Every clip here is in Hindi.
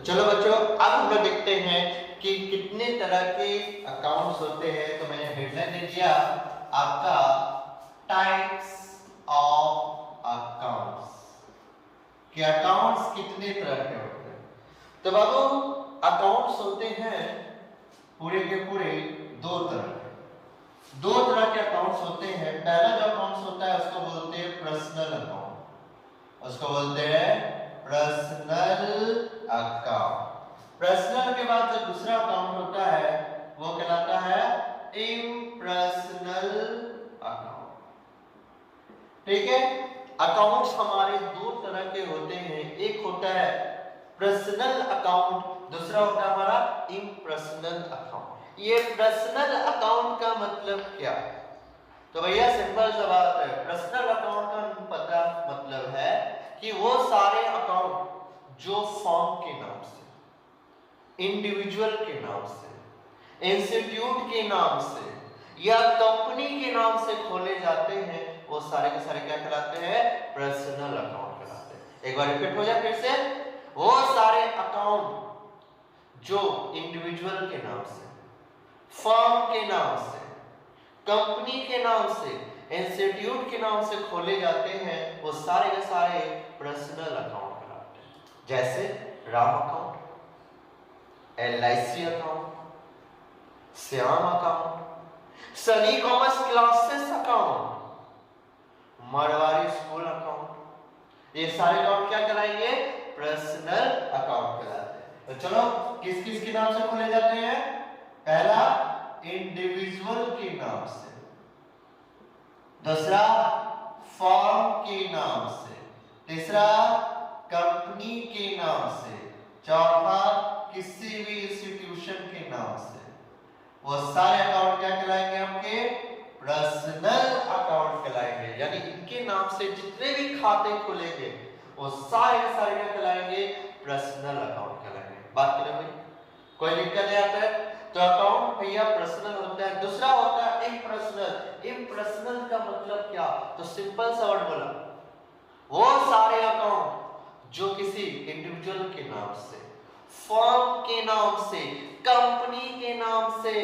चलो बच्चों, अब हम लोग देखते हैं कि कितने तरह के अकाउंट्स होते हैं। तो मैंने हेडलाइन दे दिया आपका टाइप्स ऑफ अकाउंट्स, कि अकाउंट्स कितने तरह के होते हैं। तो बाबू, अकाउंट्स होते हैं पूरे के पूरे दो तरह के अकाउंट्स होते हैं। पहला जो अकाउंट्स होता है उसको बोलते हैं पर्सनल अकाउंट, उसको बोलते हैं पर्सनल अकाउंट। पर्सनल के बाद जो दूसरा अकाउंट होता है वो कहलाता है इम्पर्सनल अकाउंट। ठीक है, अकाउंट्स हमारे दो तरह के होते हैं, एक होता है पर्सनल अकाउंट, दूसरा होता है हमारा इम्पर्सनल अकाउंट। ये पर्सनल अकाउंट का मतलब क्या है? तो भैया सिंपल सा बात है, पर्सनल अकाउंट का पता मतलब है कि वो सारे अकाउंट जो फर्म के नाम से, इंडिविजुअल के नाम से, इंस्टीट्यूट के नाम से या कंपनी के नाम से खोले जाते हैं, वो सारे के सारे क्या कहलाते हैं? पर्सनल अकाउंट कहलाते हैं। एक बार रिपीट हो जाए फिर से, वो सारे अकाउंट जो इंडिविजुअल के नाम से, फर्म के नाम से, कंपनी के नाम से, इंस्टीट्यूट के नाम से खोले जाते हैं, वो सारे के सारे पर्सनल अकाउंट कहलाते हैं। जैसे Ram account, LIC account, Shyam account, Sunny commerce classes account, Marwari school account, ये सारे अकाउंट क्या कहलाएंगे? पर्सनल अकाउंट कहलाते हैं। तो चलो, किस किस के नाम से खोले जाते हैं? पहला इंडिविजुअल के नाम से, दूसरा फर्म के नाम से, तीसरा कंपनी के नाम से, चौथा किसी भी इंस्टीट्यूशन के नाम से। वो सारे अकाउंट क्या कहलाएंगे? आपके पर्सनल अकाउंट कहलाएंगे। यानी इनके नाम से जितने भी खाते खुलेंगे वो सारे के सारे क्या कहलाएंगे? पर्सनल अकाउंट कहलाएंगे। बात करें भाई, कोई दिक्कत नहीं आता है? तो अकाउंट भैया पर्सनल होता है। दूसरा होता है इम्पर्सनल। इम्पर्सनल का मतलब क्या? तो सिंपल सा वर्ड बोला, वो सारे अकाउंट जो किसी इंडिविजुअल के नाम से, फर्म के नाम से, कंपनी के नाम से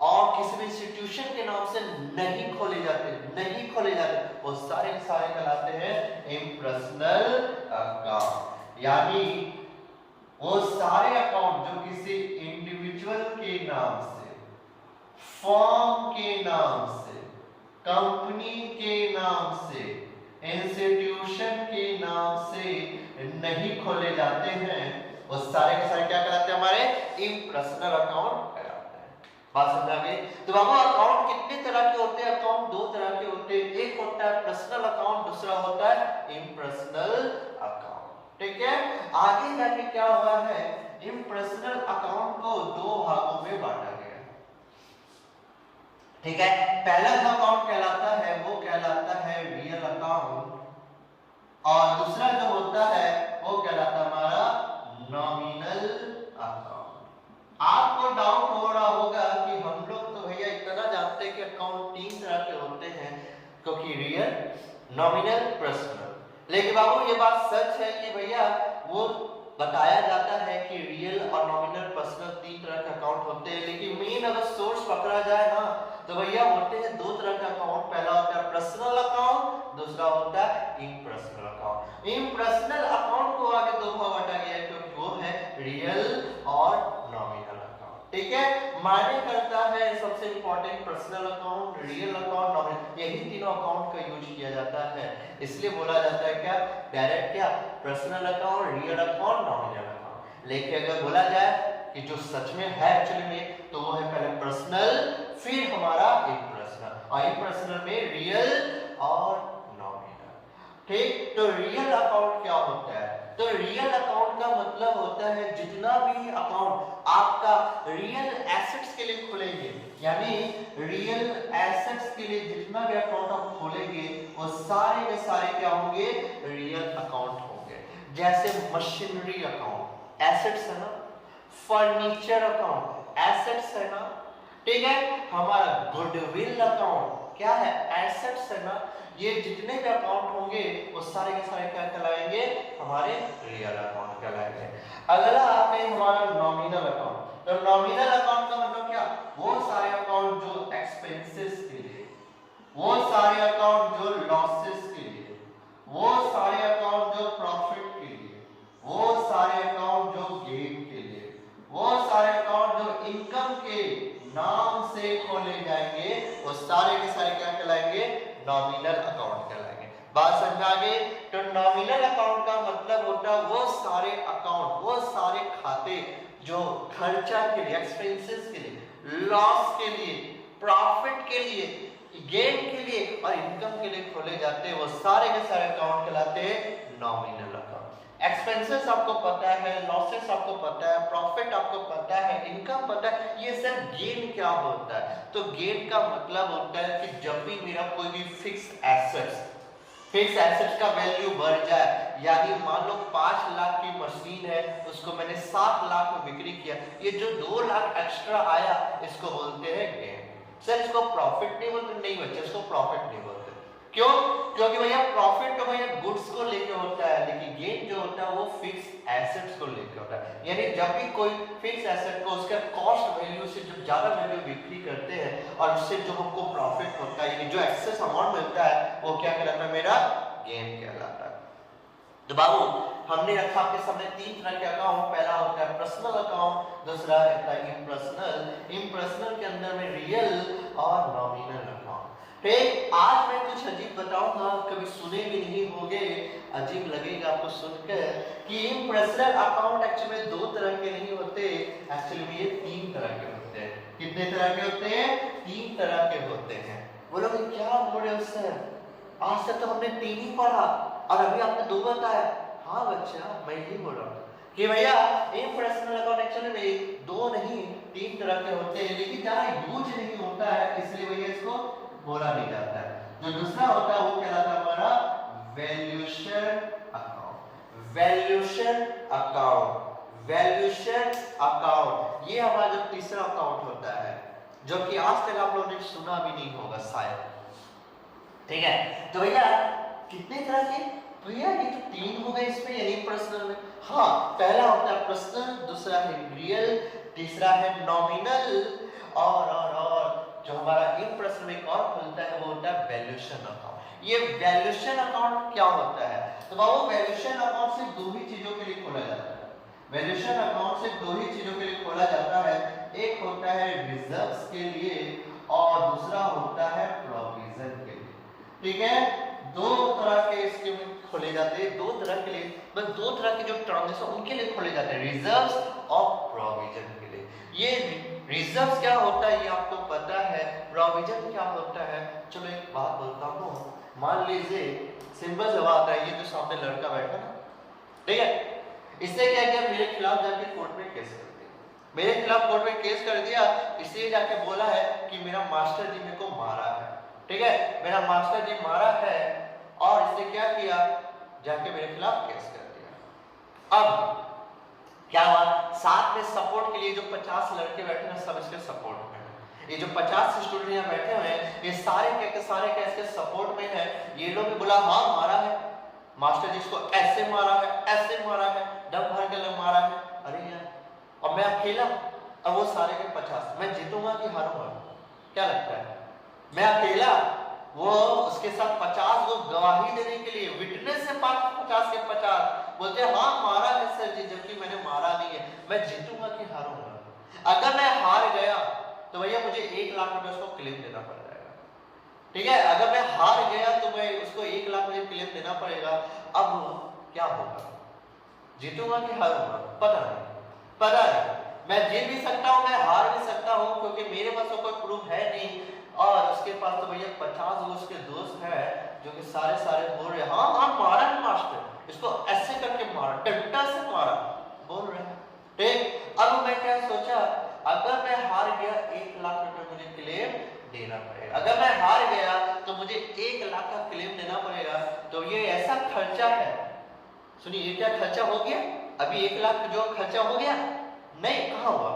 और किसी भी इंस्टीट्यूशन के नाम से नहीं खोले जाते, वो सारे कहलाते हैं इम्पर्सनल अकाउंट। यानी वो सारे अकाउंट जो किसी इंडिविजुअल के नाम से, फर्म के नाम से, कंपनी के नाम से, इंस्टीट्यूशन के नाम से नहीं खोले जाते हैं, वो सारे के सारे क्या कहलाते हैं? हमारे इम्पर्सनल अकाउंट कहलाते हैं। बात समझ आ गई? तो बाबू, अकाउंट कितने तरह के होते हैं? अकाउंट दो तरह के होते हैं, एक होता है पर्सनल अकाउंट, दूसरा होता है इम्पर्सनल अकाउंट। ठीक है, आगे जाके क्या हुआ है, इम्पर्सनल अकाउंट को दो भागों में बांटा गया। ठीक है, पहला जो अकाउंट कहलाता है वो कहलाता है रियल अकाउंट, और दूसरा जो होता है वो कहलाता है हमारा नॉमिनल अकाउंट। आपको डाउट हो रहा होगा कि हम लोग तो भैया इतना जानते हैं कि अकाउंट तीन तरह के होते हैं, क्योंकि रियल, नॉमिनल, पर्सनल। लेकिन बाबू, ये बात सच है कि भैया वो बताया जाता है कि रियल और नॉमिनल, पर्सनल तीन तरह के अकाउंट होते हैं, लेकिन मेन अगर सोर्स पकड़ा जाए ना तो भैया होते हैं दो तरह के अकाउंट। पहला होता है पर्सनल अकाउंट, दूसरा होता है इम्पर्सनल अकाउंट। इम्पर्सनल अकाउंट को आगे दो भाग बांटा गया है, क्योंकि वो है रियल और नॉमिनल अकाउंट। ठीक है, मायने करता है सबसे important personal account, real account, nominal, यही तीनों अकाउंट का यूज किया जाता है। इसलिए बोला जाता है क्या? डायरेक्ट क्या? Personal account, real account, nominal account. लेकिन अगर बोला जाए कि जो सच में है एक्चुअली में, तो वो है पहले पर्सनल, फिर हमारा इम्पर्सनल, और इम्पर्सनल में रियल और नॉमिनल। ठीक, तो रियल अकाउंट क्या होता है? तो रियल अकाउंट का मतलब होता है जितना भी अकाउंट आपका रियल एसेट्स के लिए खुलेंगे, यानी रियल एसेट्स के लिए जितना भी अकाउंट आप खोलेंगे वो सारे के सारे क्या होंगे? रियल अकाउंट होंगे। जैसे मशीनरी अकाउंट एसेट्स है ना, फर्नीचर अकाउंट एसेट्स है ना, ठीक है, हमारा गुडविल अकाउंट क्या है? एसेट्स है ना। ये जितने भी अकाउंट होंगे वो सारे के सारे क्या कहलाएंगे, हमारे रियल अकाउंट कहलाएंगे। अगला आता है हमारा नॉमिनल अकाउंट। तो नॉमिनल अकाउंट का मतलब क्या, वो सारे अकाउंट जो एक्सपेंसेस के लिए, वो सारे अकाउंट जो लॉसेस के लिए, वो सारे अकाउंट जो प्रॉफिट के लिए, वो सारे अकाउंट जो गेन के लिए, वो सारे अकाउंट जो इनकम के नाम से खोले जाएंगे, वो सारे के सारे क्या कहलाएंगे, नॉमिनल अकाउंट कहलाएंगे। बात समझ में आ गई। तो नॉमिनल अकाउंट का मतलब होता है वो सारे अकाउंट, वो सारे खाते जो खर्चा के लिए, एक्सपेंसेस के लिए, लॉस के लिए, प्रॉफिट के लिए, गेन के लिए और इनकम के लिए खोले जाते हैं, वो सारे के सारे अकाउंट कहलाते हैं नॉमिनल अकाउंट। एक्सपेंसेस आपको पता है, लॉसेस आपको पता है, प्रॉफिट आपको पता है, इनकम पता है, ये सब गेन क्या होता है। तो गेन का मतलब होता है कि जब भी मेरा कोई भी फिक्स एसेट्स का वैल्यू बढ़ जाए, यानी मान लो 5 लाख की मशीन है, उसको मैंने 7 लाख में बिक्री किया, ये जो 2 लाख एक्स्ट्रा आया इसको बोलते हैं गेन। सर इसको प्रॉफिट नहीं बोलते, नहीं बच्चे इसको प्रॉफिट नहीं बोलते। क्यों? क्योंकि भैया प्रॉफिट तो भैया गुड्स को लेके होता है, लेकिन गेन जो होता है वो फिक्स एसेट्स को लेके होता है। यानी जब भी कोई फिक्स एसेट को उसका कॉस्ट वैल्यू से जो ज्यादा वैल्यू बिक्री करते हैं और उससे जो हमको प्रॉफिट होता है, यानी जो एक्सेस अमाउंट मिलता है, वो क्या कहलाता है, मेरा गेन कहलाता है। तो बाबू हमने रखा आपके सामने 3 तरह के अकाउंट। पहला होता है पर्सनल अकाउंट, दूसरा होता है इम्पर्सनल। इम्पर्सनल के अंदर में रियल और नॉमिनल अकाउंट। ठीक, आज मैं कुछ अजीब बताऊंगा, कभी सुने भी नहीं होंगे, अजीब लगेगा आपको सुनकर कि इम्पर्सनल अकाउंट एक्चुअली में 2 तरह के नहीं होते, एक्चुअली में ये 3 तरह के होते हैं। कितने तरह के होते हैं? 3 तरह के होते हैं। बोलो क्या बोल रहे हो सर, आज तक तो हमने 3 ही पढ़ा और अभी आपने 2 बताया। हाँ बच्चा, मैं यही बोल रहा हूँ कि भैया इम्पर्सनल अकाउंट एक्चुअली में 2 नहीं 3 तरह के होते हैं, लेकिन ज्यादा यूज नहीं होता है, इसलिए भैया इसको बोला नहीं जाता है। जो दूसरा होता है वो कहलाता है हमारा valuation account. Valuation account, valuation account, ये हमारा जो तीसरा अकाउंट होता है, जो कि आज तक आप लोगों ने सुना भी नहीं होगा शायद। ठीक है, तो भैया कितने तरह के, भैया ये तो 3 हो गए इसमें, यानी पर्सनल में। हाँ, पहला होता है पर्सनल, दूसरा है रियल, तीसरा है नॉमिनल और जो हमारा इम्पर्सनल में एक और खुलता है वो होता है वैल्यूएशन अकाउंट। ये वैल्यूएशन अकाउंट क्या होता है? तो बाबू वैल्यूएशन अकाउंट सिर्फ 2 ही चीजों के लिए खोला जाता है। वैल्यूएशन अकाउंट सिर्फ 2 ही चीजों के लिए खोला जाता है, एक होता है रिजर्व्स के लिए और दूसरा होता है प्रोविजन के लिए। ठीक है, 2 तरह के इसके खोले जाते हैं, 2 तरह के लिए, बस 2 तरह के जो ट्रांजेक्शन उनके लिए खोले जाते हैं, रिजर्व्स और प्रोविजन के लिए। ये रिजर्व्स क्या होता है ये आपको पता है, प्रोविजन क्या होता है। चलो एक बात बोलता हूँ, मान लीजिए सिंपल सा बात है, ये जो सामने लड़का बैठा ना, ठीक है, इससे क्या किया, मेरे खिलाफ जाके कोर्ट में केस कर दिया, मेरे खिलाफ कोर्ट में केस कर दिया, इसलिए जाके बोला है कि मेरा मास्टर जी मेरे को मारा है। ठीक है, मेरा मास्टर जी मारा है और इसने क्या किया, जाके मेरे खिलाफ केस कर दिया। अब क्या हुआ, साथ में सपोर्ट के लिए जो 50 लड़के बैठे हैं सब इसके सपोर्ट में है। ये जो 50 स्टूडेंट यहाँ बैठे हुए हैं ये सारे के इसके सपोर्ट में है। ये लोग भी बोला हाँ मारा है, मास्टर जी इसको ऐसे मारा है, ऐसे मारा है, दम भर के लोग मारा है। अरे यार, अब मैं अकेला और वो सारे के 50, मैं जीतूंगा कि हारूंगा? क्या लगता है? मैं अकेला, वो उसके साथ 50 को गवाही देने के लिए विटनेस से 50 के 50 बोलते हैं हाँ मारा है सर जी, जबकि मैंने मारा नहीं है। मैं जीतूंगा कि हारूंगा? अगर मैं हार गया तो भैया मुझे 1 लाख रुपए उसको क्लेम देना पड़ जाएगा। ठीक है, अगर मैं हार गया तो मैं उसको 1 लाख मुझे क्लेम देना पड़ेगा। अब क्या होगा, जीतूंगा कि हारूंगा? पता नहीं। मैं जीत भी सकता हूँ, मैं हार भी सकता हूँ, क्योंकि मेरे पास कोई प्रूफ है नहीं और उसके पास तो भैया 50 वो उसके दोस्त है जो कि सारे बोल रहे हैं हाँ हाँ मारा है मास्टर, इसको ऐसे करके मारा, डंडा से मारा, बोल रहे हैं। ठीक, अब मैं क्या सोचा, अगर मैं हार गया 1 लाख रुपए मुझे क्लेम देना पड़ेगा। अगर मैं हार गया तो मुझे 1 लाख का क्लेम देना पड़ेगा। तो ये ऐसा खर्चा है, सुनिए ये क्या खर्चा हो गया, अभी 1 लाख जो खर्चा हो गया नहीं, कहाँ हुआ?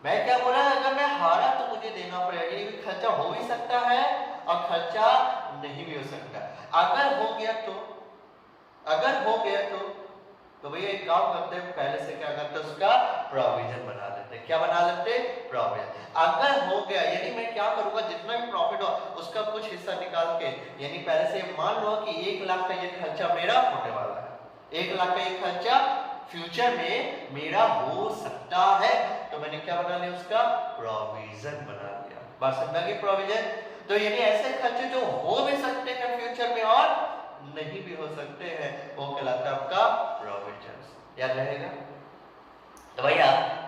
मैं क्या बोला, अगर मैं हारा तो मुझे देना पड़ेगा। ये भी खर्चा हो भी सकता है और खर्चा नहीं भी हो सकता। अगर हो गया तो भैया एक काम करते हैं, पहले से क्या करते हैं, उसका प्रोविजन बना लेते हैं। क्या बना लेते हैं? प्रोविजन। अगर हो गया यानी मैं क्या करूंगा, जितना भी प्रॉफिट हो उसका कुछ हिस्सा निकाल के, यानी पहले से मान लो कि 1 लाख का ये खर्चा मेरा होने वाला है, 1 लाख का ये खर्चा फ्यूचर में मेरा हो सकता है, तो मैंने क्या बना लिया, उसका प्रोविजन बना लिया। बात समझ गई? प्रोविजन तो यानी ऐसे खर्चे जो हो भी सकते हैं फ्यूचर में और नहीं भी हो सकते हैं, वो कहलाता है आपका प्रोविजन। याद रहेगा? तो भैया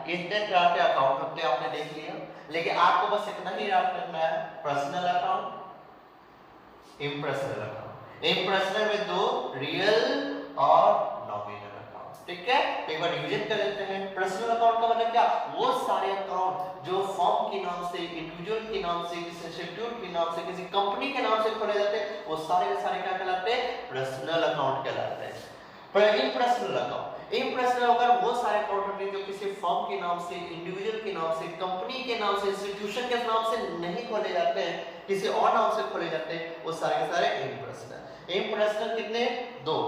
इतने तरह के अकाउंट होते हैं, आपने देख लिया, लेकिन आपको बस इतना ही याद करना है, personal account, impersonal account. Impersonal में 2 रियल और नॉमिनल अकाउंट, ठीक है? तो एक बार रिवीजन कर लेते हैं। पर्सनल अकाउंट का मतलब क्या? वो सारे अकाउंट जो फर्म के नाम से, इंडिविजुअल के नाम से, किसी इंस्टीट्यूट के नाम से, किसी कंपनी के नाम से खोले जाते हैं, वो सारे के सारे क्या कहलाते हैं? पर्सनल अकाउंट कहलाते हैं। पर इम्पर्सनल अकाउंट, इम्पर्सनल अगर वो सारे अकाउंट होते हैं जो किसी फर्म के नाम से, इंडिविजुअल के नाम से, कंपनी के नाम से, इंस्टीट्यूशन के नाम से नहीं खोले जाते हैं, किसी और नाम से खोले जाते हैं, वो सारे के सारे इम्पर्सनल। इम्पर्सनल कितने? 2।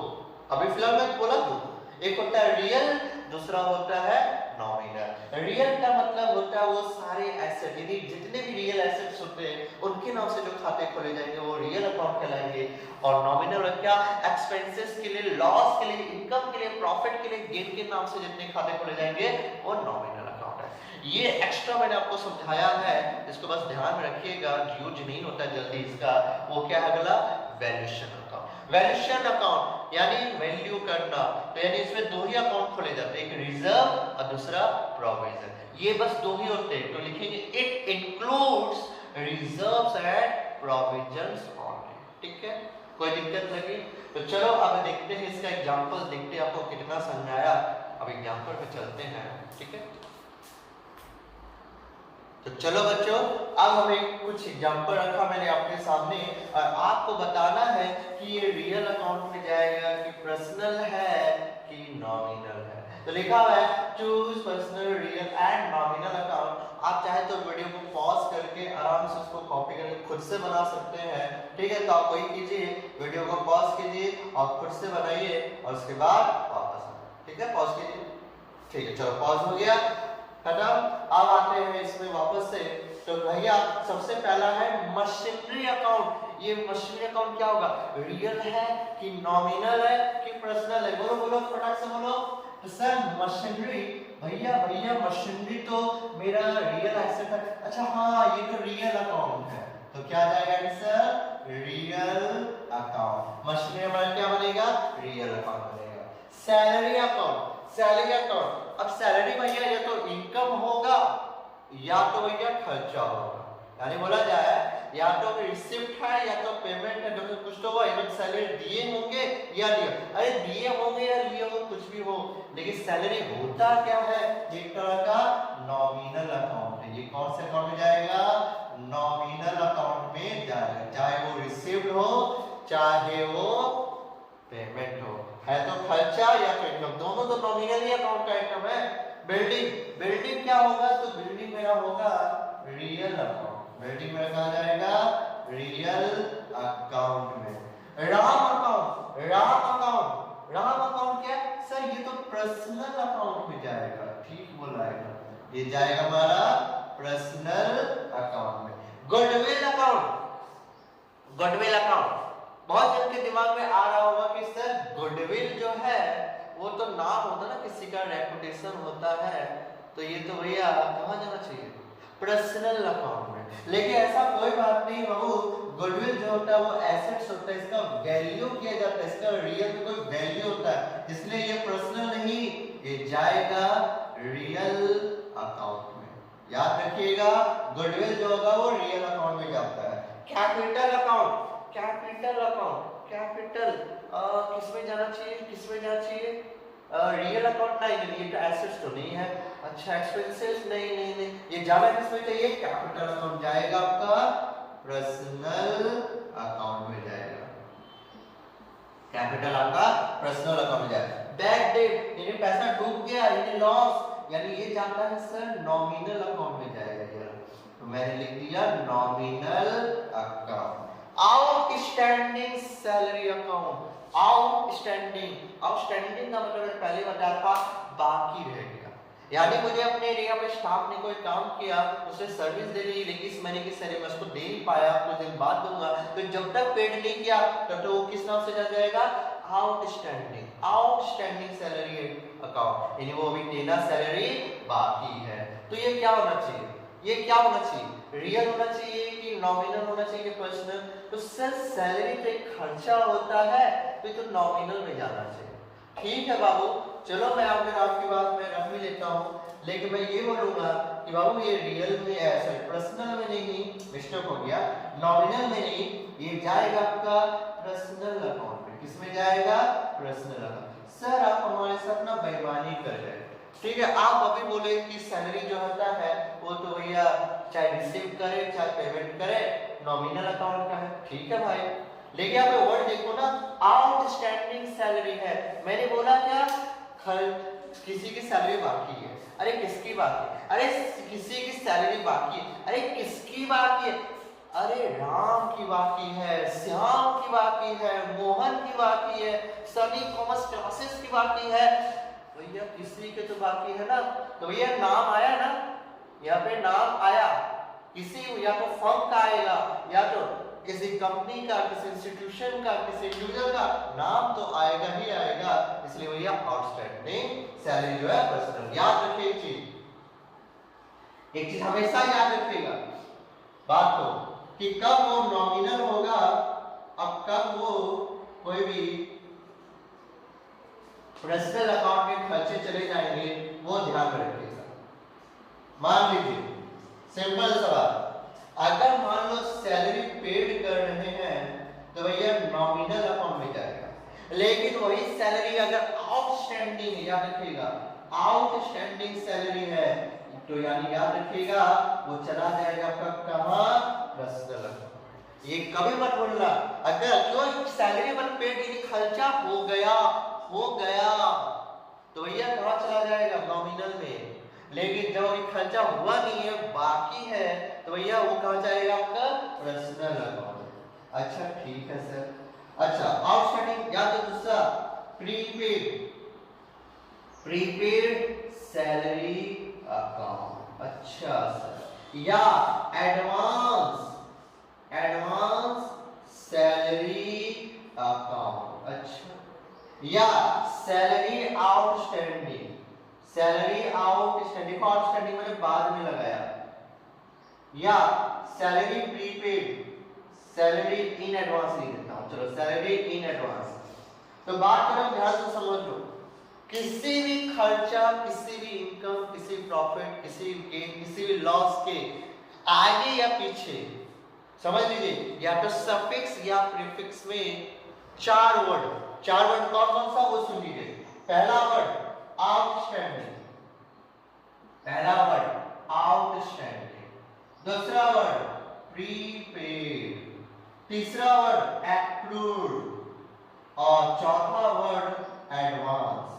अभी फिलहाल मैं बोला 2। एक होता है रियल, दूसरा होता है नॉमिनल। रियल का मतलब होता है वो सारे एसेट, यानी जितने भी रियल एसेट्स होते हैं उनके नाम से जो खाते खोले जाएंगे वो रियल अकाउंट कहलाएंगे। और नॉमिनल क्या? एक्सपेंसेस के लिए, लॉस के लिए, इनकम के लिए, प्रॉफिट के लिए, गेन के नाम से जितने खाते खोले जाएंगे वो नॉमिनल अकाउंट है। ये एक्स्ट्रा मैंने आपको समझाया है, इसको बस ध्यान में रखिएगा, यूज नहीं होता जल्दी इसका। वो क्या है अगला? Valuation account. वैल्यूएशन अकाउंट यानी वैल्यू करना, तो यानी इसमें 2 ही अकाउंट खोले जाते हैं, एक रिजर्व और दूसरा प्रोविजन। ये बस 2 ही होते हैं, तो लिखेंगे it includes reserves and provisions only. ठीक है? कोई दिक्कत लगी? तो चलो अब देखते हैं इसका एग्जांपल, देखते हैं आपको कितना समझ आया। अब एग्जांपल पे चलते हैं, ठीक है? तो चलो बच्चों, अब हमें कुछ एग्जांपल रखा मैंने आपके सामने और आपको बताना है कि ये रियल अकाउंट में जाएगा कि पर्सनल है कि नॉमिनल है। तो लिखा हुआ है choose personal, real and nominal account. आप चाहे तो वीडियो को पॉज करके आराम से उसको कॉपी करके खुद से बना सकते हैं, ठीक है? तो आप वही कीजिए, वीडियो को पॉज कीजिए और खुद से बनाइए और उसके बाद वापस आइए, ठीक है? पॉज कीजिए, ठीक है? चलो पॉज हो गया, खत्म। अब आते हैं इसमें वापस से। तो भैया सबसे पहला है मशीनरी अकाउंट। ये मशीनरी अकाउंट क्या होगा? रियल है कि नॉमिनल है कि पर्सनल है? बोलो बोलो फटाक से बोलो। तो सर मशीनरी, भैया मशीनरी तो मेरा रियल एसेट है। अच्छा हाँ, ये तो रियल अकाउंट है, तो क्या जाएगा सर? Real account. मशीनरी हमारा क्या बनेगा? रियल अकाउंट बनेगा। Salary account, salary account. अब सैलरी भैया या तो इनकम होगा या तो भैया खर्चा होगा, यानी बोला जाए या तो रिसिप्ट है या तो पेमेंट है, जो कुछ तो होगा। इवन सैलरी दिए होंगे या लिए, अरे दिए होंगे या लिए हो, कुछ भी हो, लेकिन सैलरी होता क्या है? एक तरह का नॉमिनल अकाउंट है। ये कौन से अकाउंट में जाएगा? नॉमिनल अकाउंट में जाएगा, चाहे वो रिसिप्ट हो चाहे वो पेमेंट हो। है तो खर्चा या फिर इनकम, दोनों तो नॉमिनल ही अकाउंट का आइटम है। बिल्डिंग, बिल्डिंग क्या होगा? तो बिल्डिंग मेरा होगा रियल अकाउंट। बिल्डिंग मेरा कहाँ जाएगा? रियल अकाउंट में। Ram account, Ram account, Ram account क्या? सर ये तो पर्सनल अकाउंट में जाएगा। ठीक बोला है, ये जाएगा हमारा पर्सनल अकाउंट में। गुडविल अकाउंट, गुडविल अकाउंट बहुत जन के दिमाग में आ रहा होगा कि सर गुडविल जो है वो तो नाम होता ना, किसी का रेपुटेशन होता है, तो ये तो भैया कहाँ जाना चाहिए? पर्सनल अकाउंट में। लेकिन ऐसा कोई बात नहीं बाबू, गुडविल जो होता है वो एसेट्स होता है, इसका वैल्यू किया जाता है, इसका रियल में कोई वैल्यू होता है, इसलिए ये पर्सनल नहीं, ये जाएगा रियल अकाउंट में। याद रखिएगा, गुडविल जो होगा वो रियल अकाउंट में जाता है। Capital account, capital account, capital किसमें जाना चाहिए? किसमें जाना चाहिए? रियल अकाउंट नहीं, ये तो एसेट्स तो नहीं है। अच्छा एक्सपेंसेस नहीं नहीं नहीं, ये जाना किसमें चाहिए? कैपिटल अकाउंट जाएगा आपका पर्सनल अकाउंट में जाएगा। कैपिटल आपका पर्सनल अकाउंट में जाएगा। बैड डेट यानी पैसा डूब गया यानी लॉस, यानी ये जाता है सर नॉमिनल अकाउंट में जाएगा। मैंने लिख दिया nominal account. Outstanding salary account, outstanding, outstanding का मतलब पहले बताया था बाकी रह गया, यानी मुझे अपने एरिया में स्टाफ ने कोई काम किया, उसे सर्विस दे दी, लेकिन इस महीने की सैलरी मैं उसको दे नहीं पाया, कुछ दिन बाद दूंगा, तो जब तक पेड नहीं किया तब तो वो किस नाम से चल जाएगा, आउटस्टैंडिंग, आउटस्टैंडिंग सैलरी अकाउंट, यानी वो अभी देना सैलरी बाकी है। तो ये क्या होना चाहिए, ये क्या होना चाहिए, रियल होना चाहिए कि नॉमिनल होना चाहिए, पर्सनल? तो सर सैलरी तो एक खर्चा होता है, तो नॉमिनल में जाना चाहिए। ठीक है बाबू, चलो मैं आपकी बात में रख भी लेता हूँ, लेकिन मैं ये बोलूंगा कि बाबू ये रियल में ऐसा पर्सनल में नहीं, मिस्टेक हो गया, नॉमिनल में नहीं, ये जाएगा आपका पर्सनल अकाउंट में। किस में जाएगा, पर्सनल अकाउंट। सर आप हमारे साथ ना बेईमानी कर रहे हैं, ठीक है, आप अभी बोले कि सैलरी जो होता है वो तो भैया चाहे रिसीव करे चाहे पेमेंट करे नॉमिनल अकाउंट का है, ठीक है भाई, लेकिन यहाँ पे वर्ड देखो ना, आउटस्टैंडिंग सैलरी है। मैंने बोला क्या, किसी की सैलरी बाकी है, अरे किसकी बाकी है, अरे किसी की सैलरी बाकी है, अरे किसकी बाकी है, अरे राम की बाकी है, श्याम की बाकी है, मोहन की बाकी है, सनी कॉमर्स क्लासेस की बाकी है, भैया किसी के तो बाकी है ना। तो भैया नाम आया ना, यहाँ पे नाम आया किसी, या तो फर्म का आएगा, या तो किसी कंपनी का, किसी इंस्टीट्यूशन का, किसी इंडिविजुअल का, नाम तो आएगा ही आएगा, इसलिए भैया आउटस्टैंडिंग सैलरी जो है पर्सनल। याद रखिए एक चीज हमेशा याद रखिएगा बात को, कि कब वो नॉमिनल होगा, अब कब वो कोई भी पर्सनल अकाउंट में खर्चे चले जाएंगे, वो ध्यान रखिएगा। मान लीजिए सिंपल सवाल, अगर मान लो सैलरी पेड कर रहे हैं तो भैया नॉमिनल अकाउंट में जाएगा, लेकिन वही सैलरी अगर आउटस्टैंडिंग, याद रखिएगा आउटस्टैंडिंग सैलरी है, तो यानी याद रखिएगा वो चला जाएगा आपका कहां, पर्सनल अकाउंट। ये कभी मत भूलना, अगर जो सैलरी पर पेड खर्चा हो गया तो भैया कहां चला जाएगा, नॉमिनल में, लेकिन जब अभी खर्चा हुआ नहीं है, बाकी है, तो भैया वो कहां जाएगा, आपका पर्सनल अकाउंट। अच्छा ठीक है सर। अच्छा आउटस्टैंडिंग, या तो दूसरा प्रीपेड, प्रीपेड सैलरी अकाउंट, अच्छा सर, या एडवांस, एडवांस सैलरी अकाउंट, अच्छा, या salary outstanding, salary outstanding, outstanding मैंने बाद में लगाया, या salary prepaid, salary in advance लिख देता हूं, चलो सैलरी इन एडवांस। तो बात करो, ध्यान से समझ लो, किसी भी खर्चा, किसी भी इनकम, किसी प्रॉफिट, किसी गेन, किसी भी लॉस के आगे या पीछे समझ लीजिए, या तो सफिक्स या प्रीफिक्स में चार वर्ड कौन कौन सा, वो सुन लीजिए। पहला वर्ड आउटस्टैंडिंग, पहला वर्ड आउटस्टैंडिंग, दूसरा वर्ड प्रीपेड, तीसरा वर्ड एक्रूड, और चौथा वर्ड एडवांस।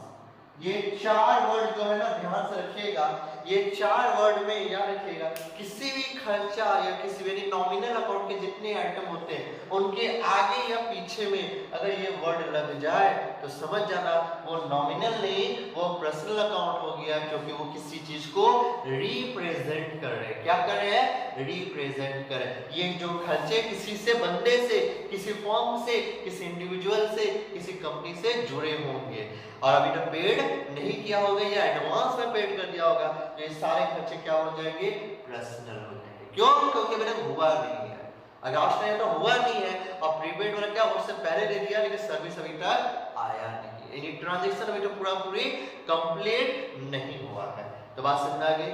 ये चार वर्ड जो है ना, ध्यान से रखिएगा, ये चार वर्ड में याद रखिएगा, किसी भी खर्चा या किसी भी नॉमिनल अकाउंट के जितने आइटम होते हैं उनके आगे या पीछे में अगर ये वर्ड लग जाए तो समझ जाना वो नॉमिनल नहीं, वो पर्सनल अकाउंट हो गया, क्योंकि वो किसी चीज को रिप्रेजेंट कर रहे हैं। क्या कर रहे हैं, रिप्रेजेंट कर रहे हैं। ये जो खर्चे किसी से, बंदे से, किसी फॉर्म से, किसी इंडिविजुअल से, किसी कंपनी से जुड़े होंगे, और अभी तक पेड नहीं किया होगा या एडवांस में पेड कर दिया होगा, तो ये सारे खर्चे क्या हो जाएंगे, पर्सनल हो जाएंगे। क्यों, क्योंकि मेरे हुआ नहीं है, अगर आउटस्टैंडिंग तो हुआ नहीं है, और प्रीपेड वाला क्या उससे पहले दे दिया लेकिन सर्विस अभी तक आया नहीं, यानी ट्रांजैक्शन अभी तो पूरी कंप्लीट नहीं हुआ है। तो बात समझ आ गई,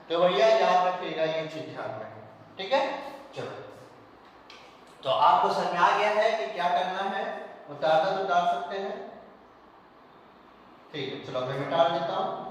तो भैया याद रखिएगा ये चीज ध्यान में, ठीक है। चलो, तो आपको समझ आ गया है कि क्या करना है, उतारना तो उतार सकते हैं, ठीक है। चलो मैं मिटा देता हूं।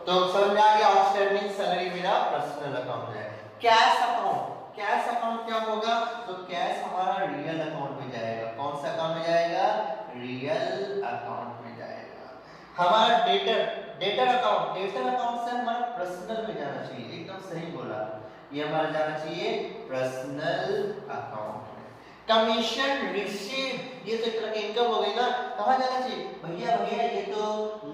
तो समझ आ गया, आउटस्टैंडिंग सैलरी मेरा पर्सनल अकाउंट है। कैश अकाउंट, कैश अकाउंट क्या होगा? तो कैश हमारा रियल अकाउंट में जाएगा। कौन सा अकाउंट में जाएगा? रियल अकाउंट में जाएगा। हमारा debtor, debtor account, debtor account से हमारा पर्सनल में जाना चाहिए। एकदम सही बोला, ये हमारा जाना चाहिए पर्सनल अकाउंट में। कमीशन रिसीव, ये तो एक तरह की इनकम हो गई ना, कहाँ जाना चाहिए? भैया भैया ये तो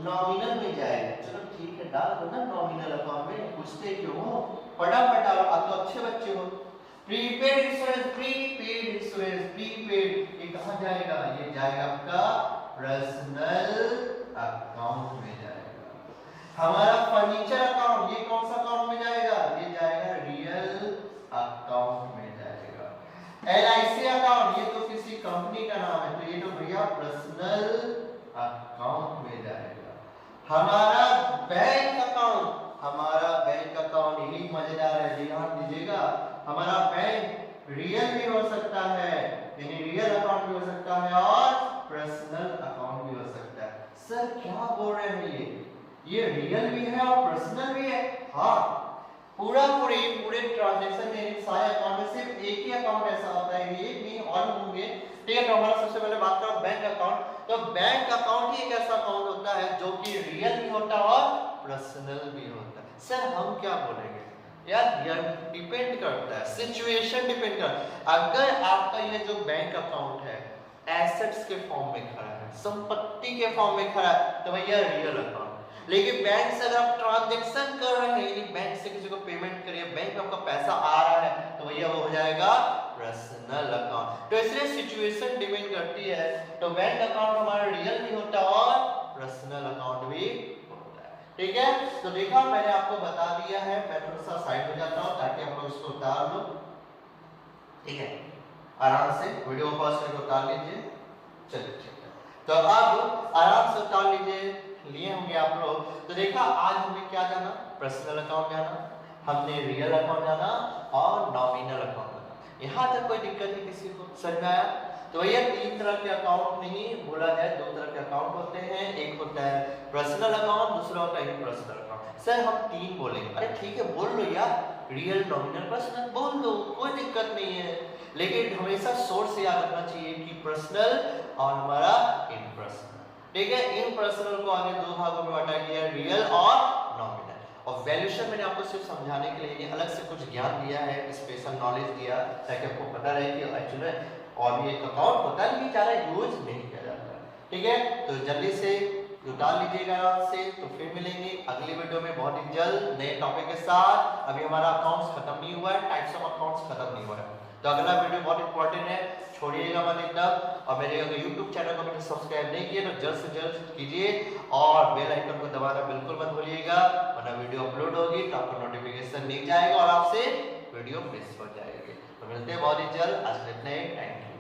नॉमिनल में जाएगा। चलो ठीक है, डाल दो ना नॉमिनल अकाउंट में, पूछते क्यों हो? फटाफट डालो, आप तो अच्छे बच्चे हो। Prepaid insurance, prepaid insurance, prepaid ये कहाँ जाएगा? ये जाएगा आपका पर्सनल अकाउंट में जाएगा। हमारा फर्नीचर अकाउंट, ये कौन सा अकाउंट में जाएगा? ये जाएगा रियल अकाउंट में जाएगा। LIC अकाउंट, ये तो किसी कंपनी का नाम है, तो ये तो भैया पर्सनल अकाउंट में जाएगा। हमारा बैंक अकाउंट, हमारा बैंक अकाउंट यही मजेदार है, ध्यान दीजिएगा। हमारा बैंक रियल भी हो सकता है, यानी रियल अकाउंट भी हो सकता है और पर्सनल अकाउंट भी हो सकता है। सर क्या बोल रहे हैं? ये रियल भी है और पर्सनल भी है? हाँ, पूरे ट्रांजैक्शन में सारे अकाउंट में सिर्फ एक ही अकाउंट ऐसा होता है, एक नहीं और होंगे। ठीक है, तो हमारा सबसे पहले बात करो बैंक अकाउंट। तो बैंक अकाउंट ही एक ऐसा अकाउंट होता है जो कि रियल भी होता है और पर्सनल भी होता है। सर हम क्या बोलेंगे यार, डिपेंड करता है, सिचुएशन डिपेंड करता है। अगर आपका ये जो बैंक अकाउंट है एसेट्स के फॉर्म में खड़ा है, संपत्ति के फॉर्म में खड़ा है, तो भैया रियल अकाउंट। लेकिन बैंक से अगर आप ट्रांजैक्शन कर रहे हैं, यानी बैंक से किसी को पेमेंट करिए, बैंक में आपका पैसा आ रहा है, तो भैया वो हो जाएगा पर्सनल अकाउंट। तो इसलिए सिचुएशन डिपेंड करती है। तो बैंक अकाउंट हमारा रियल भी होता है और पर्सनल अकाउंट भी होता है। ठीक है, तो देखा मैंने आपको बता दिया है। मैं थोड़ा सा साइड हो जाता हूँ ताकि आप लोग इसको उतार लो। ठीक है, आराम से वीडियो पॉज करके उतार लीजिए। चलिए ठीक है, तो अब आराम से उतार लीजिए, लिए होंगे आप लोग। तो देखा आज हमें क्या जाना? पर्सनल अकाउंट जाना, हमने रियल अकाउंट जाना और नॉमिनल अकाउंट जाना। यहाँ तक कोई दिक्कत नहीं किसी को? समझ में आया? तो भैया तीन तरह के अकाउंट नहीं बोला जाए, दो तरह के अकाउंट होते हैं। एक होता है पर्सनल अकाउंट, दूसरा होता है इम्पर्सनल अकाउंट। सर हम तीन बोलेंगे, अरे ठीक है बोल लो यार, रियल, नॉमिनल, पर्सनल बोल दो, कोई दिक्कत नहीं है। लेकिन हमेशा सोर्स याद रखना चाहिए कि पर्सनल और हमारा इम्पर्सनल। ठीक है, इम्पर्सनल को आगे दो भागों में बांटा गया, रियल और नॉमिनल। और वैल्यूएशन मैंने आपको सिर्फ समझाने के लिए अलग से कुछ ज्ञान दिया है, स्पेशल नॉलेज दिया, ताकि आपको पता रहे कि एक्चुअली और भी एक अकाउंट होता है लेकिन ज़्यादा यूज नहीं किया जाता। ठीक है, तो जल्दी से डाल लीजिएगा आराम से। तो फिर मिलेंगे अगली वीडियो में बहुत ही जल्द नए टॉपिक के साथ। अभी हमारा अकाउंट्स खत्म नहीं हुआ है, टाइप्स ऑफ अकाउंट्स खत्म नहीं हुआ है। तो अगला वीडियो बहुत इंपॉर्टेंट है, छोड़िएगा मत एकदम। और मेरे अगर YouTube चैनल को मैंने सब्सक्राइब नहीं किया तो जल्द से जल्द कीजिए और बेल आइकन को दबाना बिल्कुल मत भूलिएगा, वरना वीडियो अपलोड होगी तो आपको नोटिफिकेशन मिल जाएगा और आपसे वीडियो मिस हो जाएगी। तो मिलते हैं बहुत ही जल्द। आज इतना ही, थैंक यू।